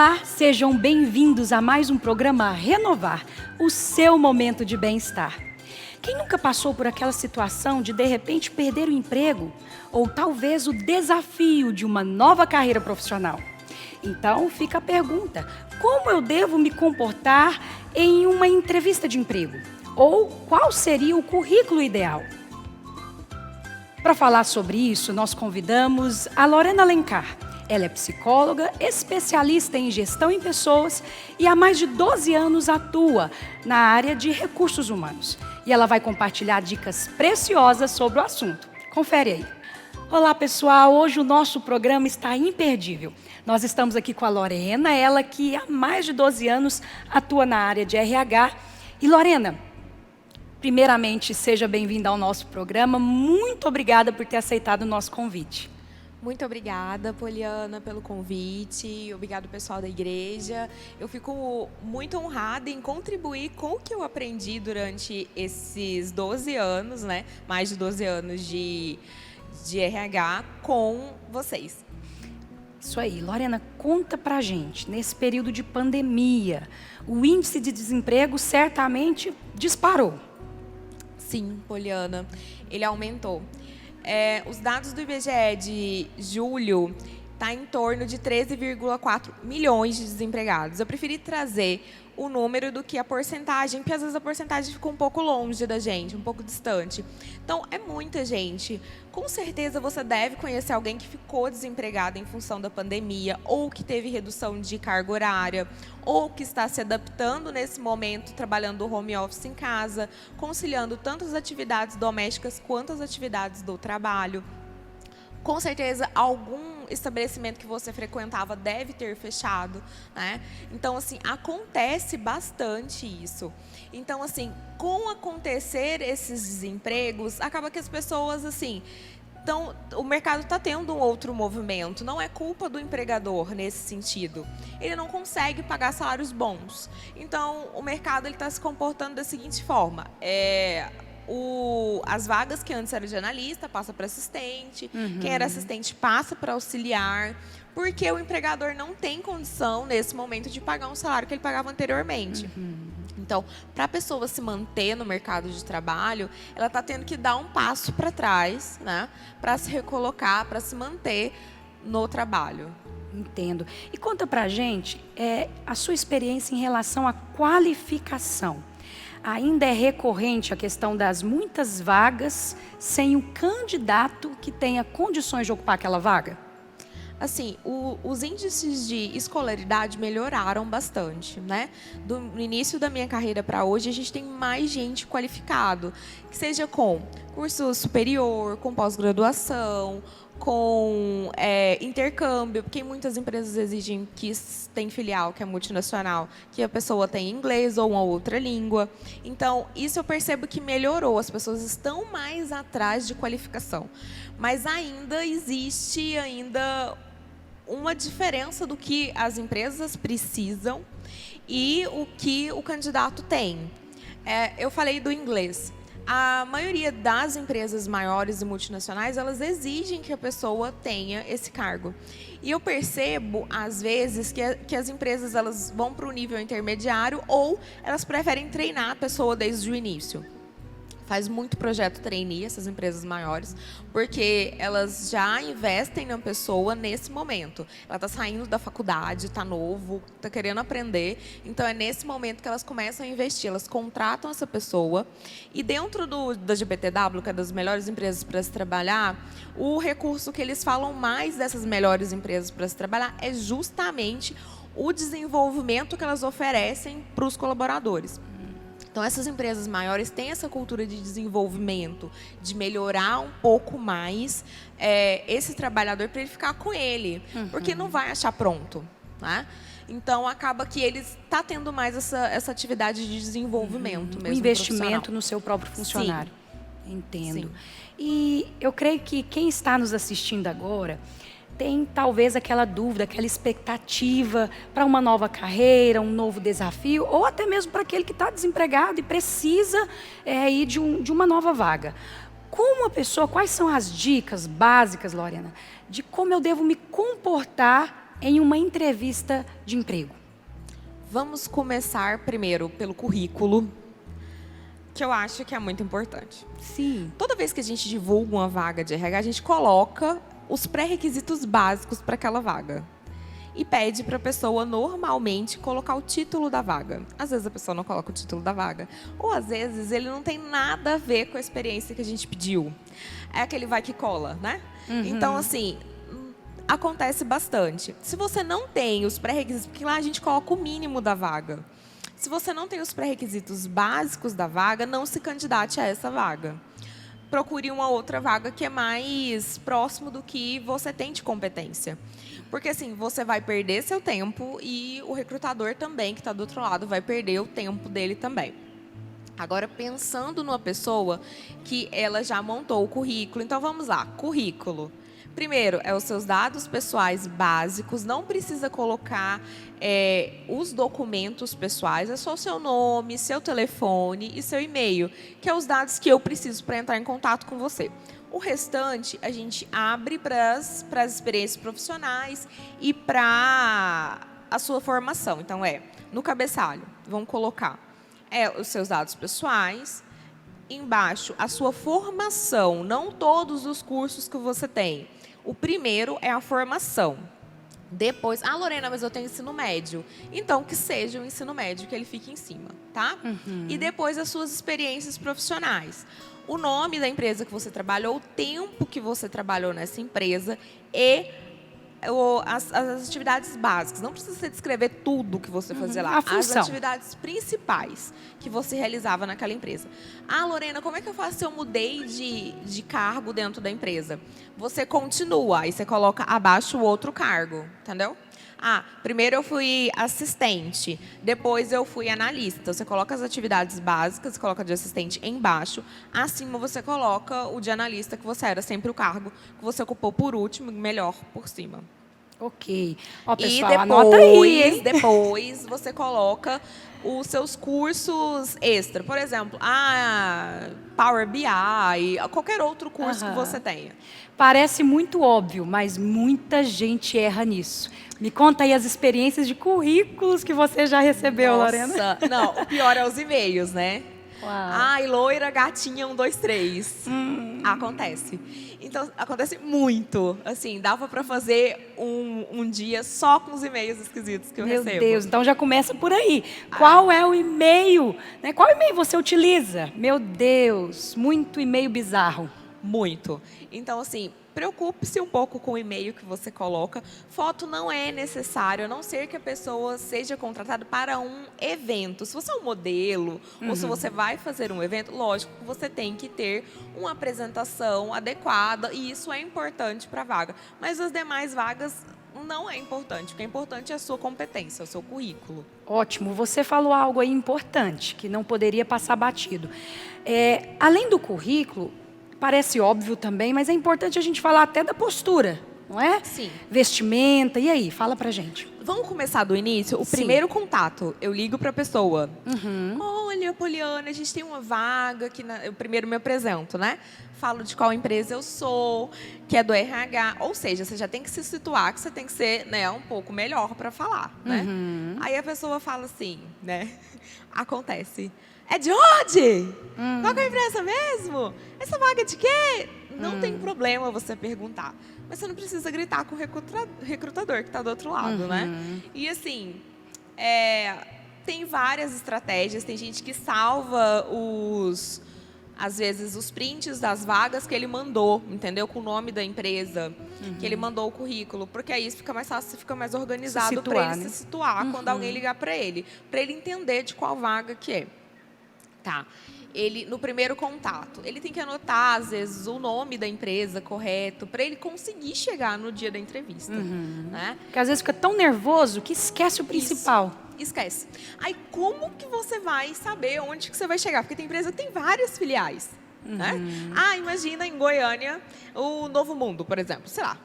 Olá, sejam bem-vindos a mais um programa Renovar, o seu momento de bem-estar. Quem nunca passou por aquela situação de repente perder o emprego ou talvez o desafio de uma nova carreira profissional? Então fica a pergunta, como eu devo me comportar em uma entrevista de emprego? Ou qual seria o currículo ideal? Para falar sobre isso, nós convidamos a Lorena Alencar. Ela é psicóloga, especialista em gestão em pessoas e há mais de 12 anos atua na área de recursos humanos. E ela vai compartilhar dicas preciosas sobre o assunto. Confere aí. Olá, pessoal. Hoje o nosso programa está imperdível. Nós estamos aqui com a Lorena, ela que há mais de 12 anos atua na área de RH. E Lorena, primeiramente, seja bem-vinda ao nosso programa. Muito obrigada por ter aceitado o nosso convite. Muito obrigada, Poliana, pelo convite. Obrigado, pessoal da igreja. Eu fico muito honrada em contribuir com o que eu aprendi durante esses 12 anos, né? Mais de 12 anos de RH com vocês. Isso aí. Lorena, conta pra gente, nesse período de pandemia, o índice de desemprego certamente disparou. Sim, Poliana, ele aumentou. Os dados do IBGE de julho está em torno de 13,4 milhões de desempregados. Eu preferi trazer o número do que a porcentagem, porque às vezes a porcentagem fica um pouco longe da gente, um pouco distante. Então, é muita gente. Com certeza você deve conhecer alguém que ficou desempregado em função da pandemia, ou que teve redução de carga horária, ou que está se adaptando nesse momento, trabalhando home office em casa, conciliando tanto as atividades domésticas quanto as atividades do trabalho. Com certeza, algum estabelecimento que você frequentava deve ter fechado, né? Então, assim, acontece bastante isso. Então, assim, com acontecer esses desempregos, acaba que as pessoas, assim, o mercado está tendo um outro movimento. Não é culpa do empregador nesse sentido. Ele não consegue pagar salários bons. Então, o mercado está se comportando da seguinte forma. As vagas que antes eram de analista passa para assistente, quem era assistente passa para auxiliar, porque o empregador não tem condição, nesse momento, de pagar um salário que ele pagava anteriormente. Então, para a pessoa se manter no mercado de trabalho, ela está tendo que dar um passo para trás, né, para se recolocar, para se manter no trabalho. Entendo. E conta para a gente a sua experiência em relação à qualificação. Ainda é recorrente a questão das muitas vagas sem o candidato que tenha condições de ocupar aquela vaga? Assim, os índices de escolaridade melhoraram bastante, né? Do início da minha carreira para hoje, a gente tem mais gente qualificado, que seja com curso superior, com pós-graduação, com intercâmbio, porque muitas empresas exigem que tem filial, que é multinacional, que a pessoa tenha inglês ou uma outra língua. Então, isso eu percebo que melhorou, as pessoas estão mais atrás de qualificação. Mas ainda existe uma diferença do que as empresas precisam e o que o candidato tem. Eu falei do inglês. A maioria das empresas maiores e multinacionais, elas exigem que a pessoa tenha esse cargo. E eu percebo, às vezes, que as empresas elas vão para o nível intermediário ou elas preferem treinar a pessoa desde o início. Faz muito projeto trainee, essas empresas maiores, porque elas já investem na pessoa nesse momento. Ela está saindo da faculdade, está novo, está querendo aprender. Então, é nesse momento que elas começam a investir. Elas contratam essa pessoa. E dentro da GPTW, que é das melhores empresas para se trabalhar, o recurso que eles falam mais dessas melhores empresas para se trabalhar é justamente o desenvolvimento que elas oferecem para os colaboradores. Então, essas empresas maiores têm essa cultura de desenvolvimento, de melhorar um pouco mais esse trabalhador para ele ficar com ele, porque não vai achar pronto, né? Então, acaba que ele está tendo mais essa atividade de desenvolvimento mesmo. O investimento no seu próprio funcionário. Sim. Entendo. Sim. E eu creio que quem está nos assistindo agora tem talvez aquela dúvida, aquela expectativa para uma nova carreira, um novo desafio, ou até mesmo para aquele que está desempregado e precisa ir de uma nova vaga. Como a pessoa, quais são as dicas básicas, Lorena, de como eu devo me comportar em uma entrevista de emprego? Vamos começar primeiro pelo currículo, que eu acho que é muito importante. Sim. Toda vez que a gente divulga uma vaga de RH, a gente coloca os pré-requisitos básicos para aquela vaga. E pede para a pessoa, normalmente, colocar o título da vaga. Às vezes a pessoa não coloca o título da vaga. Ou, às vezes, ele não tem nada a ver com a experiência que a gente pediu. É aquele vai que cola, né? Então, assim, acontece bastante. Se você não tem os pré-requisitos, porque lá a gente coloca o mínimo da vaga. Se você não tem os pré-requisitos básicos da vaga, não se candidate a essa vaga. Procure uma outra vaga que é mais próximo do que você tem de competência. Porque, assim, você vai perder seu tempo e o recrutador também, que está do outro lado, vai perder o tempo dele também. Agora, pensando numa pessoa que ela já montou o currículo. Então, vamos lá. Currículo. Primeiro, é os seus dados pessoais básicos. Não precisa colocar os documentos pessoais. É só o seu nome, seu telefone e seu e-mail, que é os dados que eu preciso para entrar em contato com você. O restante, a gente abre para as experiências profissionais e para a sua formação. Então, no cabeçalho, vamos colocar os seus dados pessoais, embaixo, a sua formação, não todos os cursos que você tem. O primeiro é a formação. Depois, Lorena, mas eu tenho ensino médio. Então, que seja o ensino médio, que ele fique em cima, tá? E depois, as suas experiências profissionais. O nome da empresa que você trabalhou, o tempo que você trabalhou nessa empresa e as atividades básicas. Não precisa você descrever tudo que você fazia lá. A função. As atividades principais que você realizava naquela empresa. Lorena, como é que eu faço se eu mudei de cargo dentro da empresa? Você continua, aí você coloca abaixo o outro cargo, entendeu? Primeiro eu fui assistente, depois eu fui analista. Você coloca as atividades básicas, coloca de assistente embaixo. Acima você coloca o de analista, que você era sempre o cargo que você ocupou por último, melhor por cima. Ok. Ó, pessoal, E anota aí, hein? depois você coloca os seus cursos extra. Por exemplo, Power BI, qualquer outro curso que você tenha. Parece muito óbvio, mas muita gente erra nisso. Me conta aí as experiências de currículos que você já recebeu, Lorena. Não, o pior é os e-mails, né? Uau. Loira, gatinha, 1, 2, 3. Acontece. Então, acontece muito. Assim, dava para fazer um dia só com os e-mails esquisitos que eu recebo. Meu Deus, então já começa por aí. Qual é o e-mail? Né? Qual e-mail você utiliza? Meu Deus, muito e-mail bizarro. Muito. Então, assim, preocupe-se um pouco com o e-mail que você coloca. Foto não é necessário, a não ser que a pessoa seja contratada para um evento. Se você é um modelo ou se você vai fazer um evento, lógico que você tem que ter uma apresentação adequada e isso é importante para a vaga. Mas as demais vagas não é importante. O que é importante é a sua competência, o seu currículo. Ótimo, você falou algo aí importante, que não poderia passar batido. Além do currículo, parece óbvio também, mas é importante a gente falar até da postura, não é? Sim. Vestimenta, e aí? Fala pra gente. Vamos começar do início? O primeiro contato, eu ligo para a pessoa. Olha, Poliana, a gente tem uma vaga aqui. Eu primeiro me apresento, né? Falo de qual empresa eu sou, que é do RH. Ou seja, você já tem que se situar, que você tem que ser, né, um pouco melhor para falar, né? Aí a pessoa fala assim, né? Acontece. É de onde? Qual que é a empresa mesmo? Essa vaga é de quê? Não tem problema você perguntar. Mas você não precisa gritar com o recrutador que está do outro lado, né? E assim, tem várias estratégias. Tem gente que salva às vezes, os prints das vagas que ele mandou, entendeu? Com o nome da empresa, que ele mandou o currículo. Porque aí fica mais fácil, fica mais organizado para ele se situar quando alguém ligar para ele entender de qual vaga que é. Tá. Ele, no primeiro contato, ele tem que anotar, às vezes, o nome da empresa correto, para ele conseguir chegar no dia da entrevista. Né? Porque às vezes fica tão nervoso que esquece o principal. Esquece. Aí, como que você vai saber onde que você vai chegar? Porque tem empresa que tem várias filiais. Né? Imagina em Goiânia, o Novo Mundo, por exemplo. Sei lá.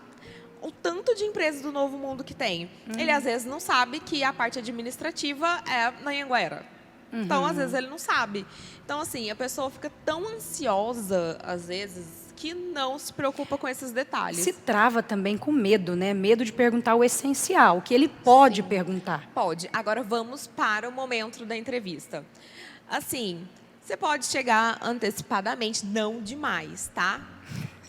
O tanto de empresas do Novo Mundo que tem. Ele, às vezes, não sabe que a parte administrativa é na Anhanguera. Então, às vezes, ele não sabe. Então, assim, a pessoa fica tão ansiosa, às vezes, que não se preocupa com esses detalhes. Se trava também com medo, né? Medo de perguntar o essencial, o que ele pode perguntar. Pode. Agora vamos para o momento da entrevista. Assim, você pode chegar antecipadamente, não demais, tá?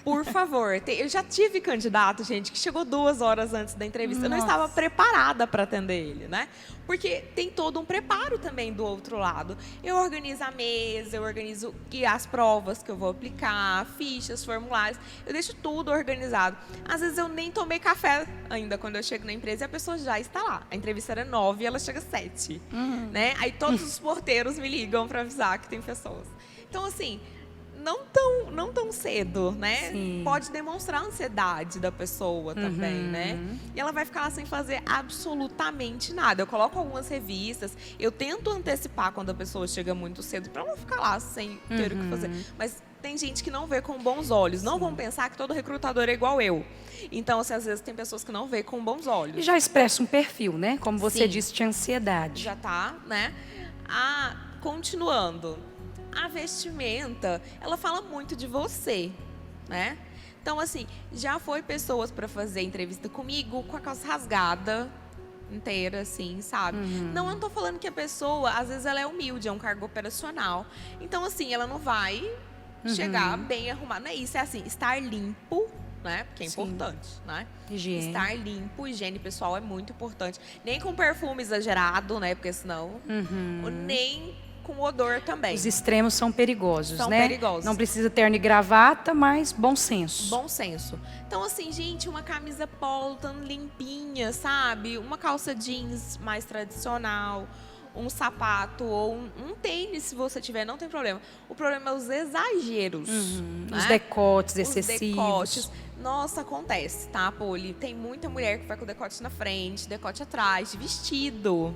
Por favor. Eu já tive candidato, gente, que chegou 2 horas antes da entrevista. Nossa. Eu não estava preparada para atender ele, né? Porque tem todo um preparo também do outro lado. Eu organizo a mesa, eu organizo as provas que eu vou aplicar, fichas, formulários. Eu deixo tudo organizado. Às vezes eu nem tomei café ainda quando eu chego na empresa e a pessoa já está lá. A entrevista era 9 e ela chega 7. Né? Aí todos os porteiros me ligam para avisar que tem pessoas. Então, assim, não tão cedo, né? Sim. Pode demonstrar a ansiedade da pessoa também, né? E ela vai ficar lá sem fazer absolutamente nada. Eu coloco algumas revistas, eu tento antecipar quando a pessoa chega muito cedo para não ficar lá sem ter o que fazer. Mas tem gente que não vê com bons olhos. Não vão pensar que todo recrutador é igual eu. Então, assim, às vezes tem pessoas que não vê com bons olhos. E já expressa um perfil, né? Como você Sim. disse, de ansiedade. Já tá, né? Continuando. A vestimenta, ela fala muito de você, né? Então, assim, já foi pessoas para fazer entrevista comigo com a calça rasgada inteira, assim, sabe? Não, eu não tô falando que a pessoa, às vezes, ela é humilde, é um cargo operacional. Então, assim, ela não vai chegar bem arrumada. Não é isso, é assim, estar limpo, né? Porque é importante, né? Higiene. Estar limpo, higiene pessoal é muito importante. Nem com perfume exagerado, né? Porque senão... Nem com odor também. Os extremos são perigosos, São né? perigosos. Não precisa terno e gravata, mas bom senso. Bom senso. Então, assim, gente, uma camisa polo tão limpinha, sabe? Uma calça jeans mais tradicional, um sapato ou um tênis, se você tiver, não tem problema. O problema é os exageros. Né? Os decotes Os excessivos. decotes. Nossa, acontece, tá, Poli? Tem muita mulher que vai com decote na frente, decote atrás, de vestido.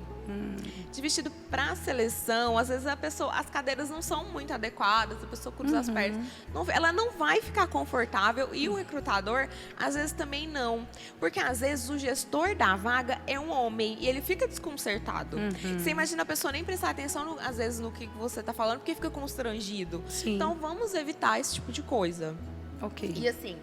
De vestido para seleção, às vezes as cadeiras não são muito adequadas, a pessoa cruza as pernas. Ela não vai ficar confortável e o recrutador, às vezes, também não. Porque, às vezes, o gestor da vaga é um homem e ele fica desconcertado. Você imagina a pessoa nem prestar atenção, às vezes, no que você está falando, porque fica constrangido. Sim. Então, vamos evitar esse tipo de coisa. Ok. E, assim,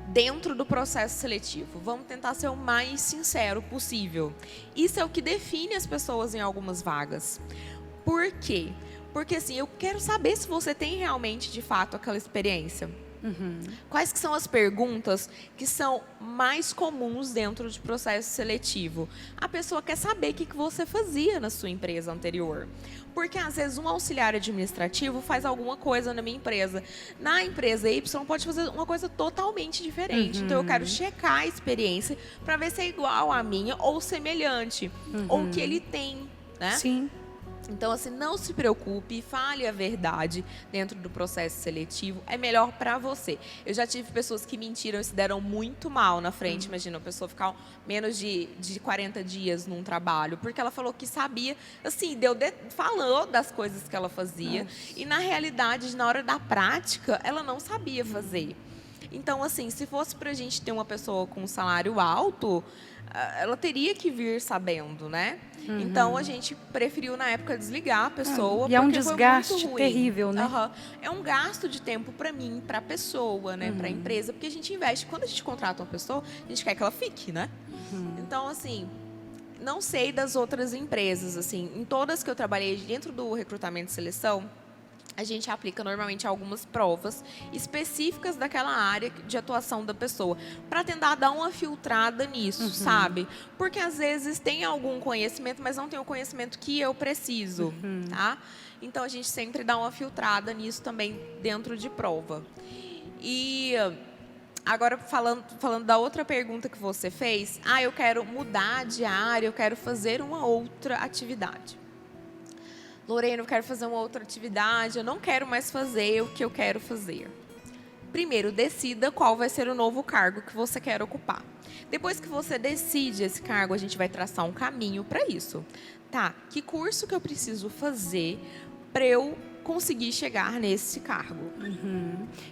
dentro do processo seletivo, vamos tentar ser o mais sincero possível. Isso é o que define as pessoas em algumas vagas. Por quê? Porque, assim, eu quero saber se você tem realmente, de fato, aquela experiência. Quais que são as perguntas que são mais comuns dentro de processo seletivo? A pessoa quer saber o que você fazia na sua empresa anterior. Porque, às vezes, um auxiliar administrativo faz alguma coisa na minha empresa. Na empresa Y, pode fazer uma coisa totalmente diferente. Então, eu quero checar a experiência para ver se é igual à minha ou semelhante. Ou o que ele tem, né? Sim. Então, assim, não se preocupe, fale a verdade dentro do processo seletivo. É melhor para você. Eu já tive pessoas que mentiram e se deram muito mal na frente. Imagina, a pessoa ficar menos de 40 dias num trabalho, porque ela falou que sabia, assim, falou das coisas que ela fazia. E, na realidade, na hora da prática, ela não sabia fazer. Então, assim, se fosse para a gente ter uma pessoa com um salário alto, ela teria que vir sabendo, né? Então, a gente preferiu, na época, desligar a pessoa. E é um porque foi desgaste muito ruim. terrível, né? É um gasto de tempo para mim, para a pessoa, né? Para a empresa. Porque a gente investe. Quando a gente contrata uma pessoa, a gente quer que ela fique, né? Então, assim, não sei das outras empresas, assim. Em todas que eu trabalhei dentro do recrutamento e seleção, a gente aplica normalmente algumas provas específicas daquela área de atuação da pessoa, para tentar dar uma filtrada nisso, sabe? Porque, às vezes, tem algum conhecimento, mas não tem o conhecimento que eu preciso, tá? Então, a gente sempre dá uma filtrada nisso também dentro de prova. E agora, falando da outra pergunta que você fez, eu quero mudar de área, eu quero fazer uma outra atividade. Lorena, eu quero fazer uma outra atividade, eu não quero mais fazer o que eu quero fazer. Primeiro, decida qual vai ser o novo cargo que você quer ocupar. Depois que você decide esse cargo, a gente vai traçar um caminho para isso. Tá, que curso que eu preciso fazer para eu conseguir chegar nesse cargo?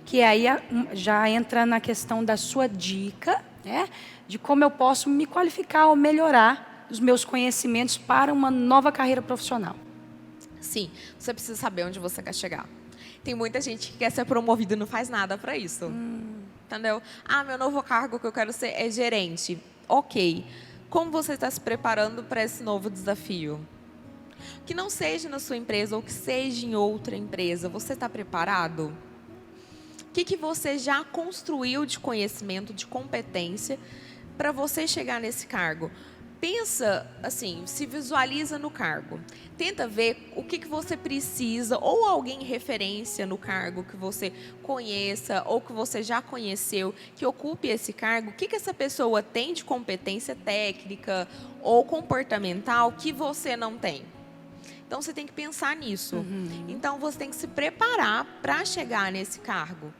Que aí já entra na questão da sua dica, né? De como eu posso me qualificar ou melhorar os meus conhecimentos para uma nova carreira profissional. Sim, você precisa saber onde você quer chegar. Tem muita gente que quer ser promovido e não faz nada para isso. Entendeu? Meu novo cargo que eu quero ser é gerente. Ok. Como você está se preparando para esse novo desafio? Que não seja na sua empresa ou que seja em outra empresa, você está preparado? O que você já construiu de conhecimento, de competência para você chegar nesse cargo? Pensa assim, se visualiza no cargo. Tenta ver o que você precisa, ou alguém referência no cargo que você conheça, ou que você já conheceu, que ocupe esse cargo. O que essa pessoa tem de competência técnica ou comportamental que você não tem? Então, você tem que pensar nisso. Então, você tem que se preparar para chegar nesse cargo.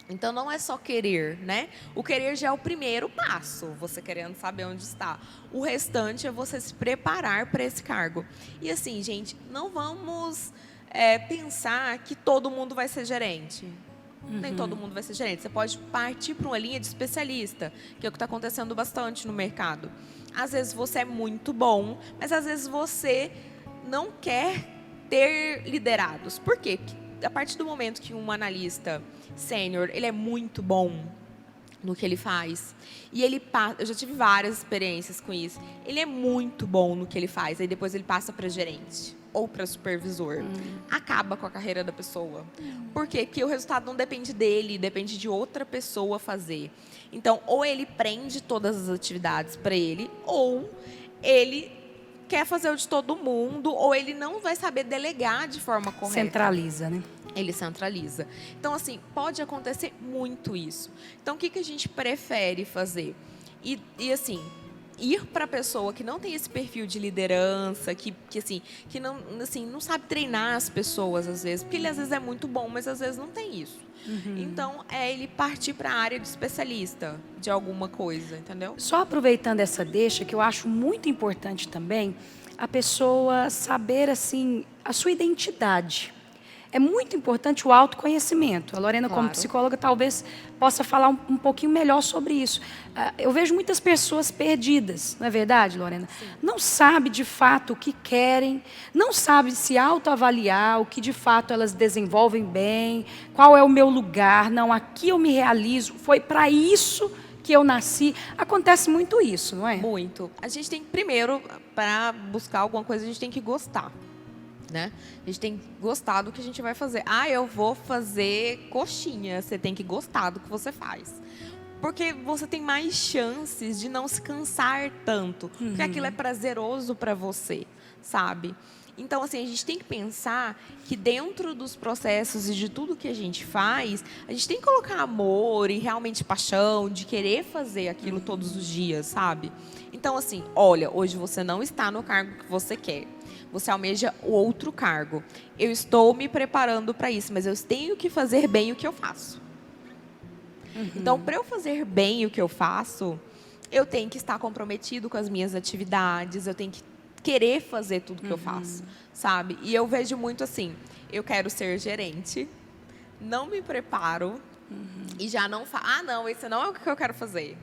Então, não é só querer, né? O querer já é o primeiro passo, você querendo saber onde está. O restante é você se preparar para esse cargo. E assim, gente, não vamos pensar que todo mundo vai ser gerente. Nem todo mundo vai ser gerente. Você pode partir para uma linha de especialista, que é o que está acontecendo bastante no mercado. Às vezes você é muito bom, mas às vezes você não quer ter liderados. Por quê? Porque a partir do momento que um analista sênior, ele é muito bom no que ele faz, e ele passa, eu já tive várias experiências com isso, ele é muito bom no que ele faz, aí depois ele passa para gerente ou para supervisor, acaba com a carreira da pessoa. Por quê? Porque o resultado não depende dele, depende de outra pessoa fazer. Então, ou ele prende todas as atividades para ele, ou ele quer fazer o de todo mundo, ou ele não vai saber delegar de forma correta. Centraliza, né? Ele centraliza. Então, assim, pode acontecer muito isso. Então, o que a gente prefere fazer? E assim, ir para a pessoa que não tem esse perfil de liderança, que não, assim, não sabe treinar as pessoas, às vezes. Porque ele, às vezes, é muito bom, mas, às vezes, não tem isso. Então, é ele partir para a área de especialista de alguma coisa, entendeu? Só aproveitando essa deixa, que eu acho muito importante também, a pessoa saber, assim, a sua identidade. É muito importante o autoconhecimento. A Lorena, como psicóloga, talvez possa falar um pouquinho melhor sobre isso. Eu vejo muitas pessoas perdidas, não é verdade, Lorena? Sim. Não sabe de fato o que querem, não sabe se autoavaliar, o que de fato elas desenvolvem bem, qual é o meu lugar, não, aqui eu me realizo, foi para isso que eu nasci. Acontece muito isso, não é? Muito. A gente tem que, primeiro, para buscar alguma coisa, a gente tem que gostar. Né? A gente tem que gostar do que a gente vai fazer. Eu vou fazer coxinha. Você tem que gostar do que você faz. Porque você tem mais chances de não se cansar tanto. Porque aquilo é prazeroso para você, sabe? Então, assim, a gente tem que pensar que dentro dos processos e de tudo que a gente faz, a gente tem que colocar amor e realmente paixão, de querer fazer aquilo todos os dias, sabe? Então, assim, olha, hoje você não está no cargo que você quer. Você almeja o outro cargo. Eu estou me preparando para isso, mas eu tenho que fazer bem o que eu faço. Então, para eu fazer bem o que eu faço, eu tenho que estar comprometido com as minhas atividades, eu tenho que querer fazer tudo que eu faço, sabe? E eu vejo muito assim, eu quero ser gerente, não me preparo e já não falo, não, isso não é o que eu quero fazer.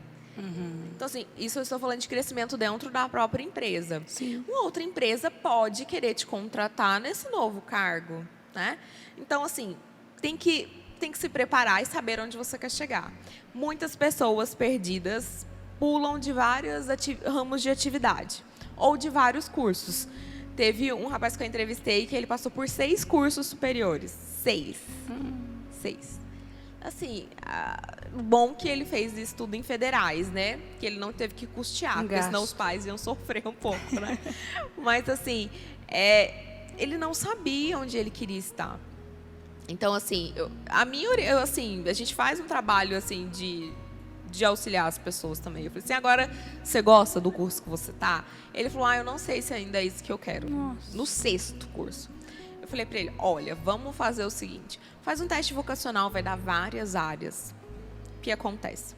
Então, assim, isso eu estou falando de crescimento dentro da própria empresa. Sim. Uma outra empresa pode querer te contratar nesse novo cargo, né? Então, assim, tem que se preparar e saber onde você quer chegar. Muitas pessoas perdidas pulam de vários ramos de atividade ou de vários cursos. Teve um rapaz que eu entrevistei que ele passou por 6 cursos superiores. 6. 6. Assim, bom que ele fez isso tudo em federais, né? Que ele não teve que custear, porque senão os pais iam sofrer um pouco, né? Mas, assim, ele não sabia onde ele queria estar. Então, assim, a gente faz um trabalho, assim, de auxiliar as pessoas também. Eu falei assim, agora, você gosta do curso que você está? Ele falou, eu não sei se ainda é isso que eu quero. Nossa. No 6º curso. Eu falei para ele, olha, vamos fazer o seguinte, faz um teste vocacional, vai dar várias áreas. O que acontece?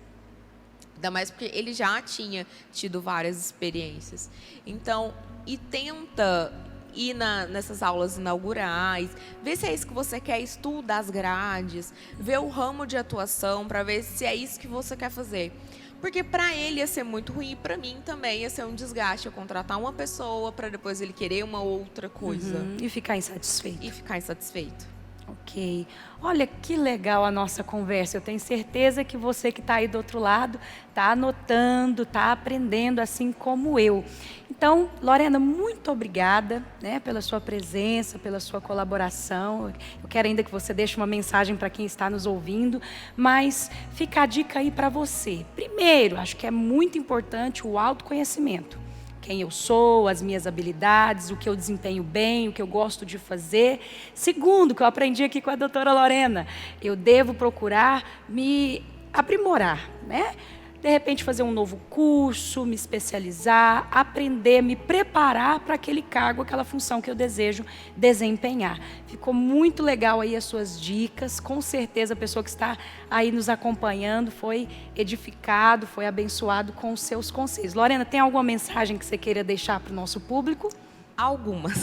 Ainda mais porque ele já tinha tido várias experiências. Então, e tenta ir nessas aulas inaugurais, ver se é isso que você quer, estuda as grades, ver o ramo de atuação para ver se é isso que você quer fazer. Porque para ele ia ser muito ruim e para mim também ia ser um desgaste eu contratar uma pessoa para depois ele querer uma outra coisa. E ficar insatisfeito. E ficar insatisfeito. Ok. Olha que legal a nossa conversa. Eu tenho certeza que você que está aí do outro lado está anotando, está aprendendo assim como eu. Então, Lorena, muito obrigada, né, pela sua presença, pela sua colaboração. Eu quero ainda que você deixe uma mensagem para quem está nos ouvindo, mas fica a dica aí para você. Primeiro, acho que é muito importante o autoconhecimento. Quem eu sou, as minhas habilidades, o que eu desempenho bem, o que eu gosto de fazer. Segundo, que eu aprendi aqui com a doutora Lorena, eu devo procurar me aprimorar, né? De repente fazer um novo curso, me especializar, aprender, me preparar para aquele cargo, aquela função que eu desejo desempenhar. Ficou muito legal aí as suas dicas, com certeza a pessoa que está aí nos acompanhando foi edificado, foi abençoado com os seus conselhos. Lorena, tem alguma mensagem que você queira deixar para o nosso público? Algumas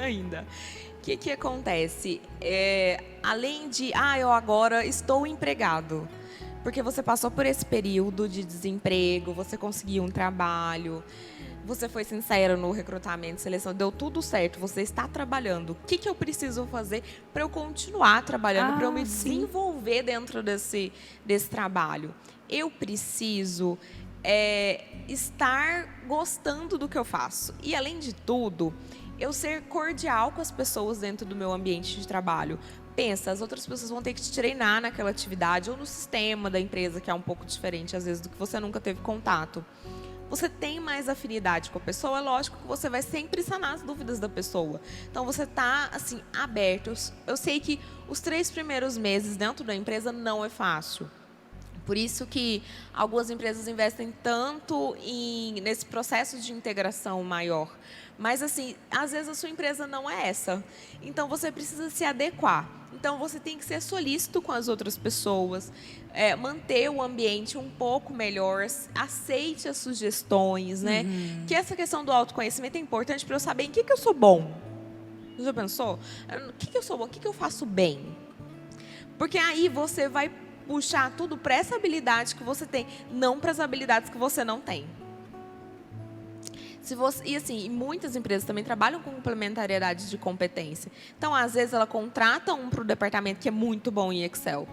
ainda. O que acontece? Além de, eu agora estou empregado. Porque você passou por esse período de desemprego, você conseguiu um trabalho, você foi sincero no recrutamento, seleção, deu tudo certo, você está trabalhando. O que eu preciso fazer para eu continuar trabalhando, para eu me desenvolver dentro desse trabalho? Eu preciso estar gostando do que eu faço. E, além de tudo, eu ser cordial com as pessoas dentro do meu ambiente de trabalho. Pensa, as outras pessoas vão ter que te treinar naquela atividade ou no sistema da empresa, que é um pouco diferente, às vezes, do que você nunca teve contato. Você tem mais afinidade com a pessoa, é lógico que você vai sempre sanar as dúvidas da pessoa. Então, você está, assim, aberto. Eu sei que os 3 primeiros meses dentro da empresa não é fácil. Por isso que algumas empresas investem tanto nesse processo de integração maior. Mas, assim, às vezes a sua empresa não é essa. Então, você precisa se adequar. Então, você tem que ser solícito com as outras pessoas, manter o ambiente um pouco melhor, aceite as sugestões, né? Que essa questão do autoconhecimento é importante para eu saber em que eu sou bom. Você já pensou? O que eu sou bom? O que eu faço bem? Porque aí você vai puxar tudo para essa habilidade que você tem, não para as habilidades que você não tem. E assim, muitas empresas também trabalham com complementariedade de competência. Então, às vezes, ela contrata um para o departamento que é muito bom em Excel.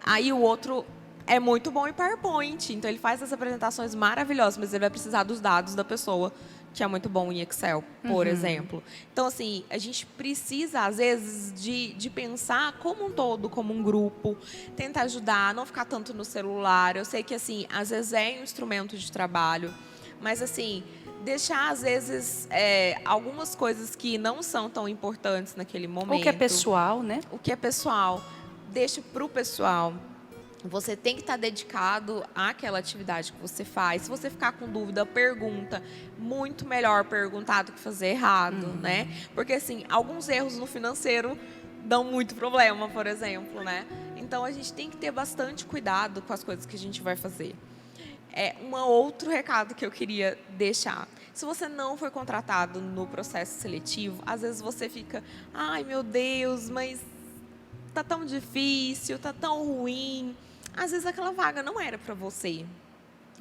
Aí o outro é muito bom em PowerPoint. Então, ele faz as apresentações maravilhosas, mas ele vai precisar dos dados da pessoa que é muito bom em Excel, por exemplo. Então, assim, a gente precisa, às vezes, de pensar como um todo, como um grupo, tentar ajudar, não ficar tanto no celular. Eu sei que, assim, às vezes é um instrumento de trabalho, mas, assim, deixar, às vezes, algumas coisas que não são tão importantes naquele momento. O que é pessoal, né? O que é pessoal, deixa para o pessoal. Você tem que estar dedicado àquela atividade que você faz. Se você ficar com dúvida, pergunta. Muito melhor perguntar do que fazer errado, né? Porque, assim, alguns erros no financeiro dão muito problema, por exemplo, né? Então, a gente tem que ter bastante cuidado com as coisas que a gente vai fazer. Um outro recado que eu queria deixar. Se você não foi contratado no processo seletivo, às vezes você fica, ai, meu Deus, mas tá tão difícil, tá tão ruim. Às vezes aquela vaga não era para você.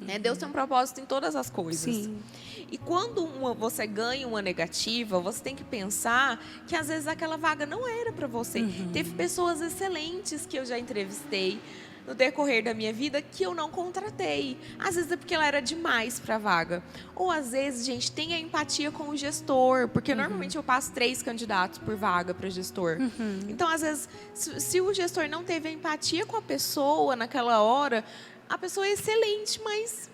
Né? Deus tem um propósito em todas as coisas. Sim. E quando você ganha uma negativa, você tem que pensar que às vezes aquela vaga não era para você. Teve pessoas excelentes que eu já entrevistei no decorrer da minha vida que eu não contratei. Às vezes é porque ela era demais para a vaga. Ou às vezes, gente, tem a empatia com o gestor, porque normalmente eu passo 3 candidatos por vaga para gestor. Então, às vezes, se o gestor não teve a empatia com a pessoa naquela hora, a pessoa é excelente, mas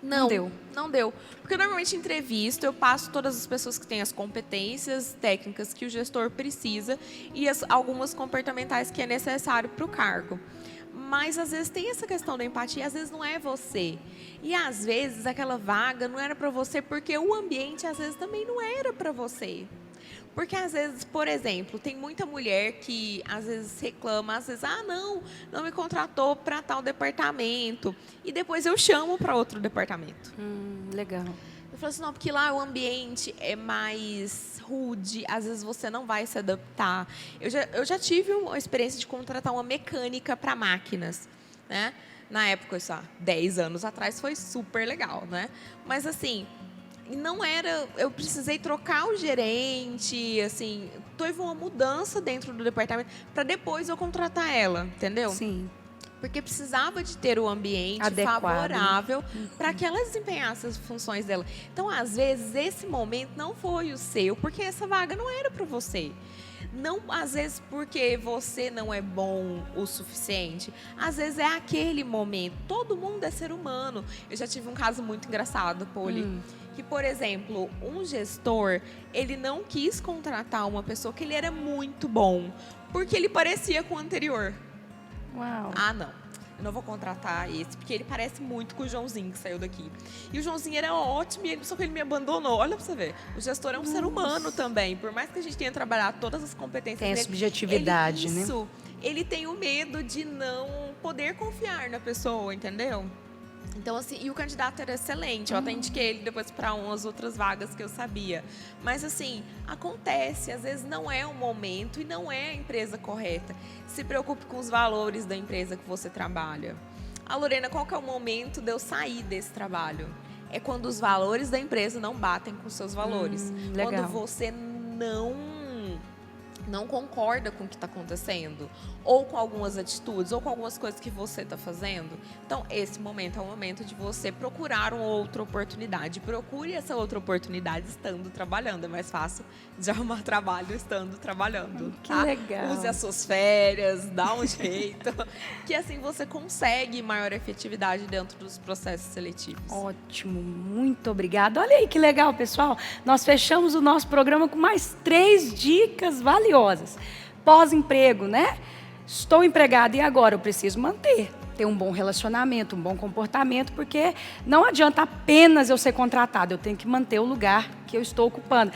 não deu. Porque normalmente em entrevista eu passo todas as pessoas que têm as competências técnicas que o gestor precisa e algumas comportamentais que é necessário para o cargo. Mas, às vezes, tem essa questão da empatia, às vezes não é você. E, às vezes, aquela vaga não era para você porque o ambiente, às vezes, também não era para você. Porque, às vezes, por exemplo, tem muita mulher que, às vezes, reclama, às vezes, não me contratou para tal departamento. E depois eu chamo para outro departamento. Legal. Eu falo assim, não, porque lá o ambiente é mais rude, às vezes você não vai se adaptar. Eu já tive uma experiência de contratar uma mecânica para máquinas, né? Na época, isso há 10 anos atrás, foi super legal, né? Mas, assim, E não era, eu precisei trocar o gerente, assim, teve uma mudança dentro do departamento para depois eu contratar ela, entendeu? Sim. Porque precisava de ter o ambiente Adequado, favorável para que ela desempenhasse as funções dela. Então, às vezes, esse momento não foi o seu, porque essa vaga não era para você. Não, às vezes, porque você não é bom o suficiente. Às vezes, é aquele momento. Todo mundo é ser humano. Eu já tive um caso muito engraçado, Poli. Que, por exemplo, um gestor, ele não quis contratar uma pessoa que ele era muito bom, porque ele parecia com o anterior. Uau. Ah, não. Eu não vou contratar esse, porque ele parece muito com o Joãozinho que saiu daqui. E o Joãozinho era ótimo, só que ele me abandonou. Olha pra você ver. O gestor é um ser humano também. Por mais que a gente tenha trabalhado todas as competências Tem a dele, subjetividade, né? Ele tem o medo de não poder confiar na pessoa, entendeu? Então, assim, e o candidato era excelente. Eu até indiquei ele depois para umas outras vagas que eu sabia. Mas, assim, acontece. Às vezes não é o momento e não é a empresa correta. Se preocupe com os valores da empresa que você trabalha. Ah, Lorena, qual que é o momento de eu sair desse trabalho? É quando os valores da empresa não batem com os seus valores. Legal. Quando você não concorda com o que está acontecendo, ou com algumas atitudes, ou com algumas coisas que você está fazendo. Então, esse momento é o momento de você procurar uma outra oportunidade. Procure essa outra oportunidade estando trabalhando. É mais fácil de arrumar trabalho estando trabalhando. Que tá? legal. Use as suas férias, dá um jeito, que assim você consegue maior efetividade dentro dos processos seletivos. Ótimo, muito obrigada. Olha aí que legal, pessoal. Nós fechamos o nosso programa com mais 3 dicas valiosas. Pós-emprego, né? Estou empregado e agora eu preciso manter. Ter um bom relacionamento, um bom comportamento, porque não adianta apenas eu ser contratado, eu tenho que manter o lugar que eu estou ocupando.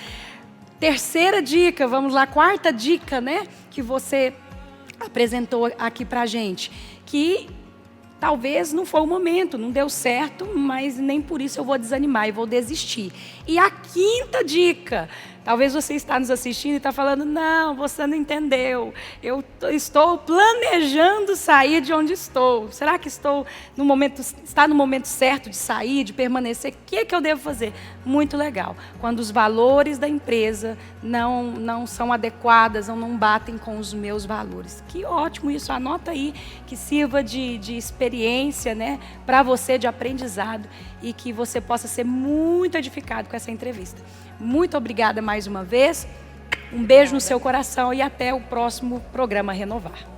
Terceira dica, vamos lá, quarta dica, né? Que você apresentou aqui pra gente, que talvez não foi o momento, não deu certo, mas nem por isso eu vou desanimar e vou desistir. E a quinta dica, talvez você está nos assistindo e está falando, não, você não entendeu, eu estou planejando sair de onde estou. Será que está no momento certo de sair, de permanecer? O que eu devo fazer? Muito legal. Quando os valores da empresa não são adequados ou não batem com os meus valores. Que ótimo isso, anota aí, que sirva de experiência, né, para você, de aprendizado, e que você possa ser muito edificado com essa entrevista. Muito obrigada mais uma vez, um beijo no seu coração e até o próximo programa Renovar.